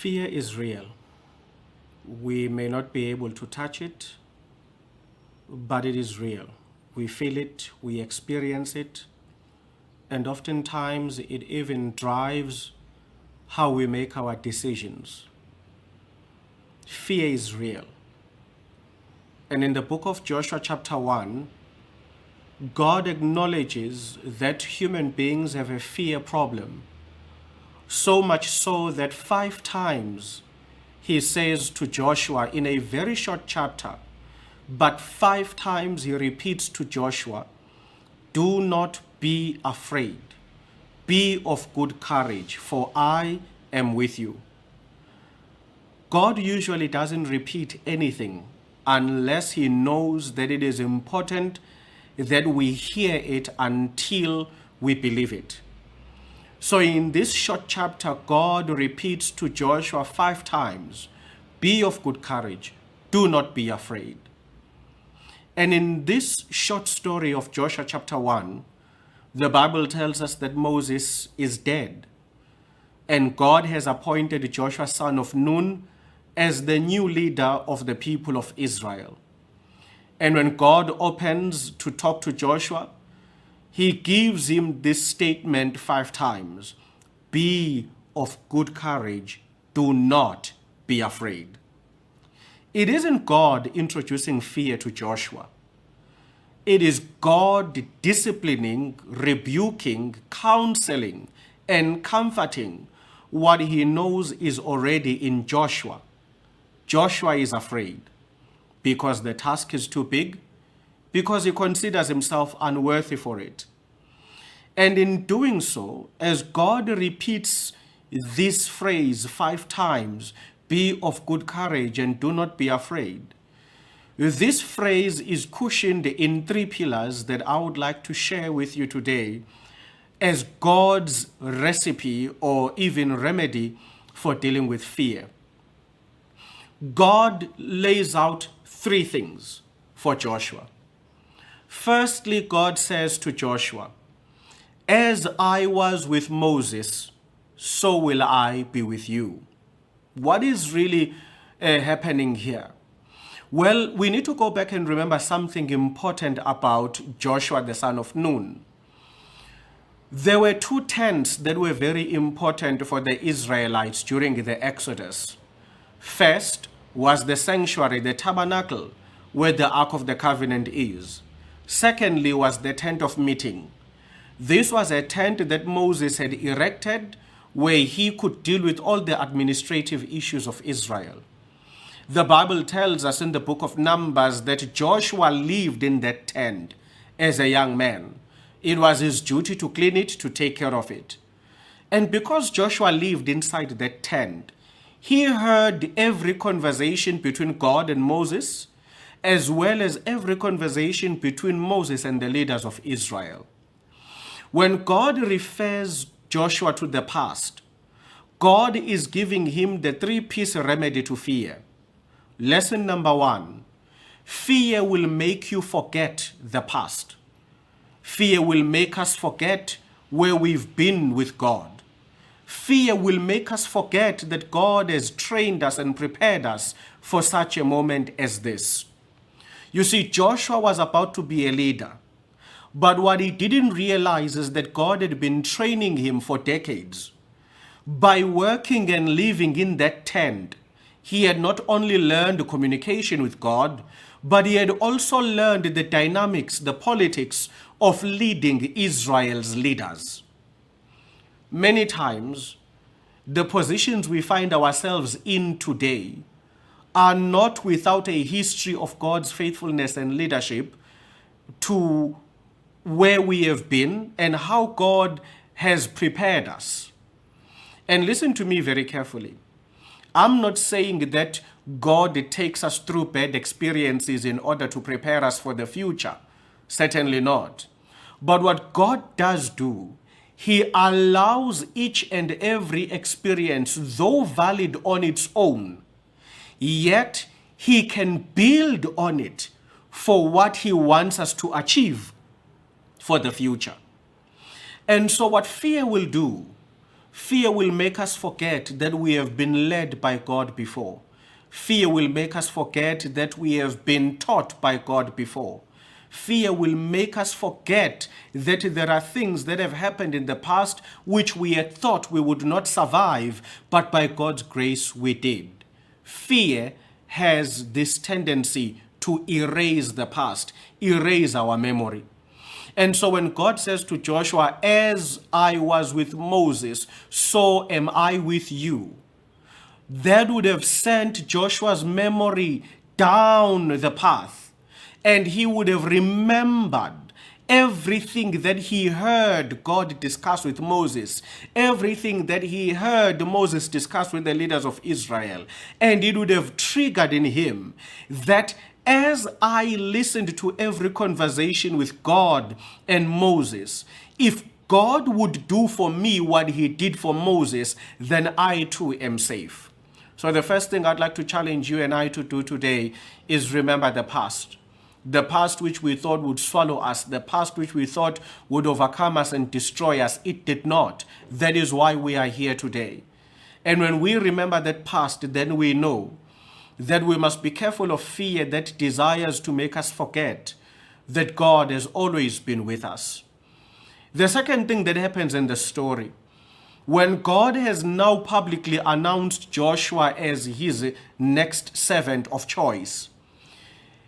Fear is real. We may not be able to touch it, but it is real. We feel it, we experience it, and oftentimes it even drives how we make our decisions. Fear is real. And in the book of Joshua chapter 1, God acknowledges that human beings have a fear problem, so much so that 5 times he says to Joshua in a very short chapter, but 5 times he repeats to Joshua, do not be afraid. Be of good courage, for I am with you. God usually doesn't repeat anything unless he knows that it is important that we hear it until we believe it. So in this short chapter, God repeats to Joshua 5 times, be of good courage, do not be afraid. And in this short story of Joshua chapter 1, the Bible tells us that Moses is dead. And God has appointed Joshua, son of Nun, as the new leader of the people of Israel. And when God opens to talk to Joshua, he gives him this statement 5 times. Be of good courage. Do not be afraid. It isn't God introducing fear to Joshua. It is God disciplining, rebuking, counseling, and comforting what he knows is already in Joshua. Joshua is afraid because the task is too big, because he considers himself unworthy for it. And in doing so, as God repeats this phrase 5 times, be of good courage and do not be afraid, this phrase is cushioned in 3 pillars that I would like to share with you today as God's recipe or even remedy for dealing with fear. God lays out 3 things for Joshua. Firstly, God says to Joshua, as I was with Moses, so will I be with you. What is really happening here? Well, we need to go back and remember something important about Joshua, the son of Nun. There were 2 tents that were very important for the Israelites during the Exodus. First was the sanctuary, the tabernacle, where the Ark of the Covenant is. Secondly was the tent of meeting. This was a tent that Moses had erected where he could deal with all the administrative issues of Israel. The Bible tells us in the book of Numbers that Joshua lived in that tent as a young man. It was his duty to clean it, to take care of it. And because Joshua lived inside that tent, he heard every conversation between God and Moses, as well as every conversation between Moses and the leaders of Israel. When God refers Joshua to the past, God is giving him the 3-piece remedy to fear. Lesson number 1, fear will make you forget the past. Fear will make us forget where we've been with God. Fear will make us forget that God has trained us and prepared us for such a moment as this. You see, Joshua was about to be a leader, but what he didn't realize is that God had been training him for decades. By working and living in that tent, he had not only learned communication with God, but he had also learned the dynamics, the politics of leading Israel's leaders. Many times, the positions we find ourselves in today are not without a history of God's faithfulness and leadership to where we have been and how God has prepared us. And listen to me very carefully. I'm not saying that God takes us through bad experiences in order to prepare us for the future. Certainly not. But what God does do, he allows each and every experience, though valid on its own, yet he can build on it for what he wants us to achieve for the future. And so what fear will do, Fear will make us forget that we have been led by God before. Fear will make us forget that we have been taught by God before. Fear will make us forget that there are things that have happened in the past which we had thought we would not survive, but by God's grace we did. Fear has this tendency to erase the past, erase our memory. And so when God says to Joshua, as I was with Moses, so am I with you, that would have sent Joshua's memory down the path, and he would have remembered everything that he heard God discuss with Moses, everything that he heard Moses discuss with the leaders of Israel. And it would have triggered in him that as I listened to every conversation with God and Moses, if God would do for me what he did for Moses, then I too am safe. So the first thing I'd like to challenge you and I to do today is remember the past. The past which we thought would swallow us, the past which we thought would overcome us and destroy us, it did not. That is why we are here today. And when we remember that past, then we know that we must be careful of fear that desires to make us forget that God has always been with us. The second thing that happens in the story, when God has now publicly announced Joshua as his next servant of choice,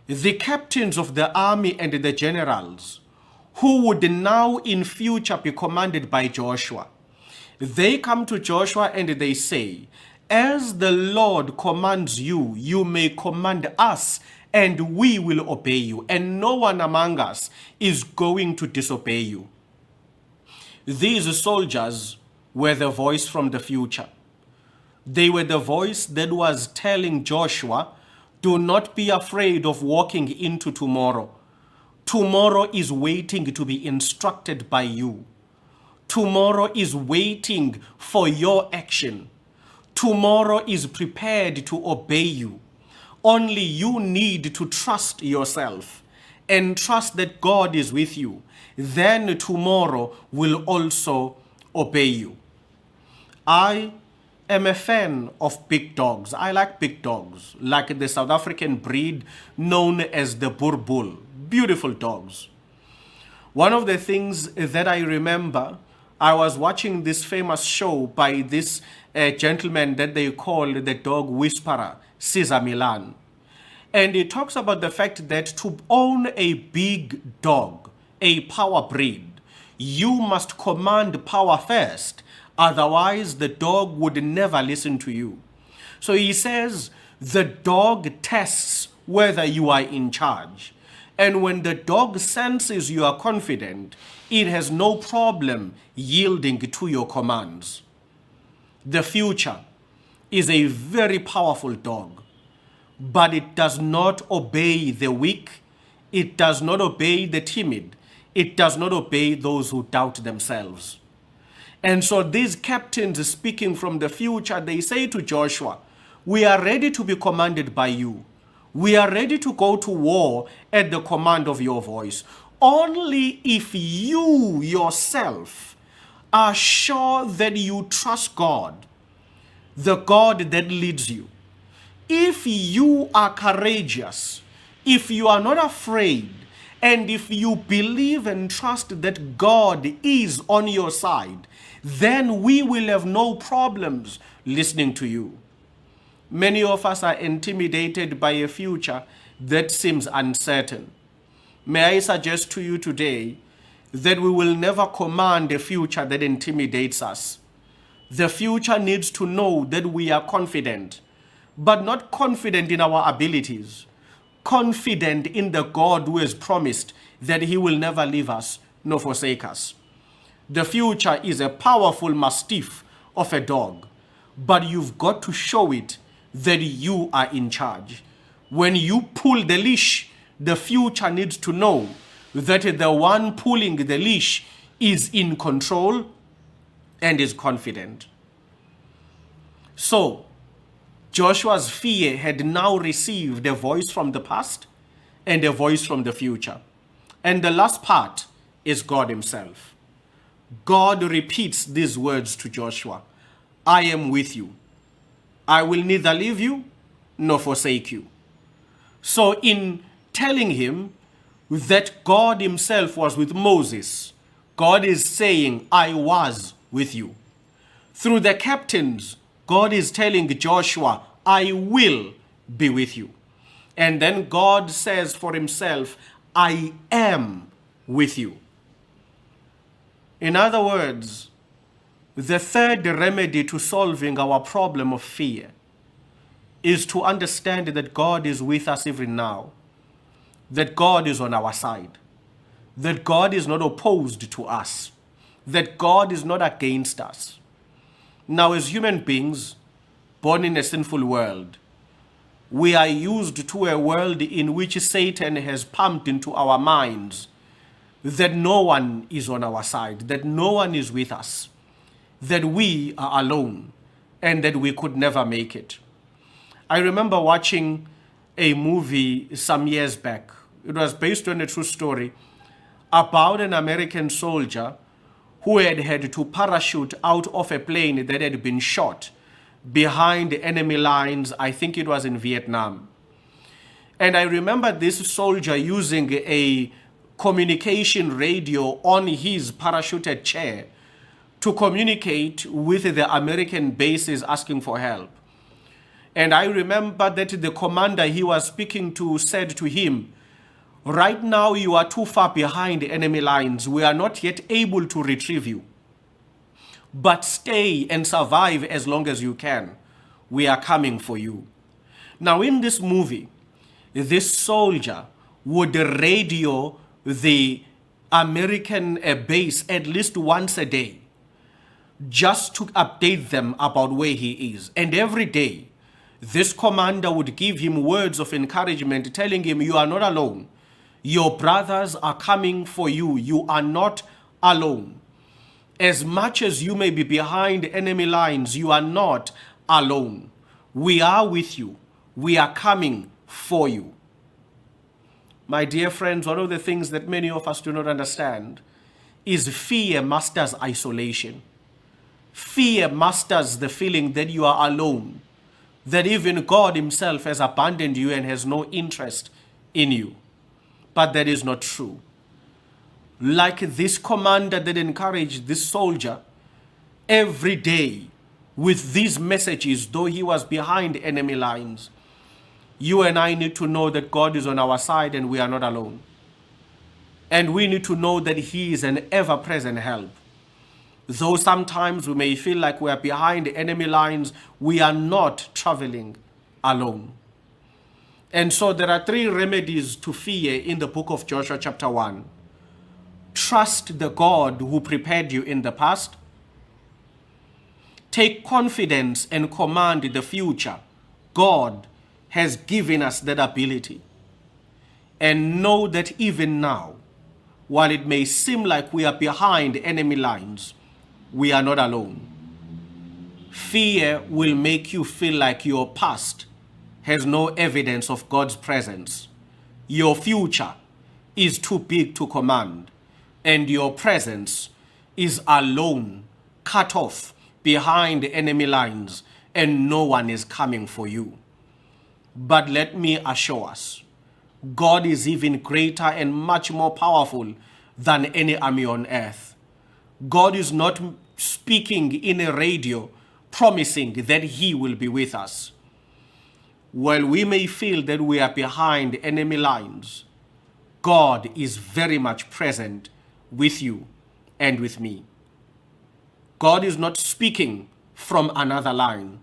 the captains of the army and the generals, who would now in future be commanded by Joshua, they come to Joshua and they say, as the Lord commands you, you may command us, and we will obey you, and no one among us is going to disobey you. These soldiers were the voice from the future. They were the voice that was telling Joshua, do not be afraid of walking into tomorrow. Tomorrow is waiting to be instructed by you. Tomorrow is waiting for your action. Tomorrow is prepared to obey you. Only you need to trust yourself and trust that God is with you. Then tomorrow will also obey you. I am a fan of big dogs. I like big dogs, like the South African breed known as the Boer Bull. Beautiful dogs. One of the things that I remember, I was watching this famous show by this gentleman that they call the dog whisperer, Caesar Milan. And he talks about the fact that to own a big dog, a power breed, you must command power first. Otherwise, the dog would never listen to you. So he says the dog tests whether you are in charge. And when the dog senses you are confident, it has no problem yielding to your commands. The future is a very powerful dog, but it does not obey the weak. It does not obey the timid. It does not obey those who doubt themselves. And so these captains speaking from the future, they say to Joshua, we are ready to be commanded by you. We are ready to go to war at the command of your voice. Only if you yourself are sure that you trust God, the God that leads you. If you are courageous, if you are not afraid, and if you believe and trust that God is on your side, then we will have no problems listening to you. Many of us are intimidated by a future that seems uncertain. May I suggest to you today that we will never command a future that intimidates us. The future needs to know that we are confident, but not confident in our abilities, confident in the God who has promised that he will never leave us nor forsake us. The future is a powerful mastiff of a dog, but you've got to show it that you are in charge. When you pull the leash, the future needs to know that the one pulling the leash is in control and is confident. So, Joshua's fear had now received a voice from the past and a voice from the future. And the last part is God himself. God repeats these words to Joshua. I am with you. I will neither leave you nor forsake you. So in telling him that God himself was with Moses, God is saying, I was with you. Through the captains, God is telling Joshua, I will be with you. And then God says for himself, I am with you. In other words, the third remedy to solving our problem of fear is to understand that God is with us even now, that God is on our side, that God is not opposed to us, that God is not against us. Now, as human beings born in a sinful world, we are used to a world in which Satan has pumped into our minds that no one is on our side, that no one is with us, that we are alone, and that we could never make it. I remember watching a movie some years back. It was based on a true story about an American soldier who had to parachute out of a plane that had been shot behind enemy lines. I think it was in Vietnam. And I remember this soldier using a communication radio on his parachuted chair to communicate with the American bases asking for help. And I remember that the commander he was speaking to said to him, right now you are too far behind enemy lines. We are not yet able to retrieve you. But stay and survive as long as you can. We are coming for you. Now in this movie, this soldier would radio the American base at least once a day, just to update them about where he is. And every day, this commander would give him words of encouragement, telling him, you are not alone. Your brothers are coming for you. You are not alone. As much as you may be behind enemy lines, you are not alone. We are with you. We are coming for you. My dear friends, one of the things that many of us do not understand is fear masters isolation. Fear masters the feeling that you are alone, that even God himself has abandoned you and has no interest in you. But that is not true. Like this commander that encouraged this soldier every day with these messages, though he was behind enemy lines, you and I need to know that God is on our side and we are not alone. And we need to know that he is an ever-present help. Though sometimes we may feel like we are behind enemy lines, we are not traveling alone. And so there are 3 remedies to fear in the book of Joshua chapter 1. Trust the God who prepared you in the past. Take confidence and command the future. God has given us that ability. And know that even now, while it may seem like we are behind enemy lines, we are not alone. Fear will make you feel like your past has no evidence of God's presence. Your future is too big to command, and your presence is alone, cut off behind enemy lines, and no one is coming for you. But let me assure us, God is even greater and much more powerful than any army on earth. God is not speaking in a radio promising that he will be with us. While we may feel that we are behind enemy lines, God is very much present with you and with me. God is not speaking from another line.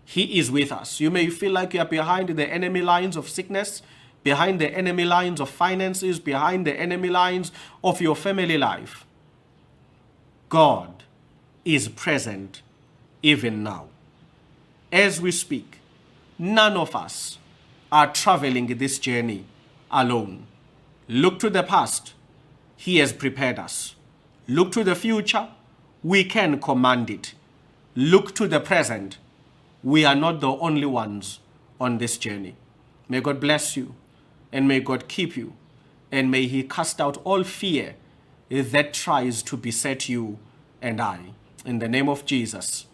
He is with us. You may feel like you are behind the enemy lines of sickness, behind the enemy lines of finances, behind the enemy lines of your family life. God is present even now. As we speak, none of us are traveling this journey alone. Look to the past. He has prepared us. Look to the future. We can command it. Look to the present. We are not the only ones on this journey. May God bless you, and may God keep you, and may he cast out all fear that tries to beset you and I. In the name of Jesus.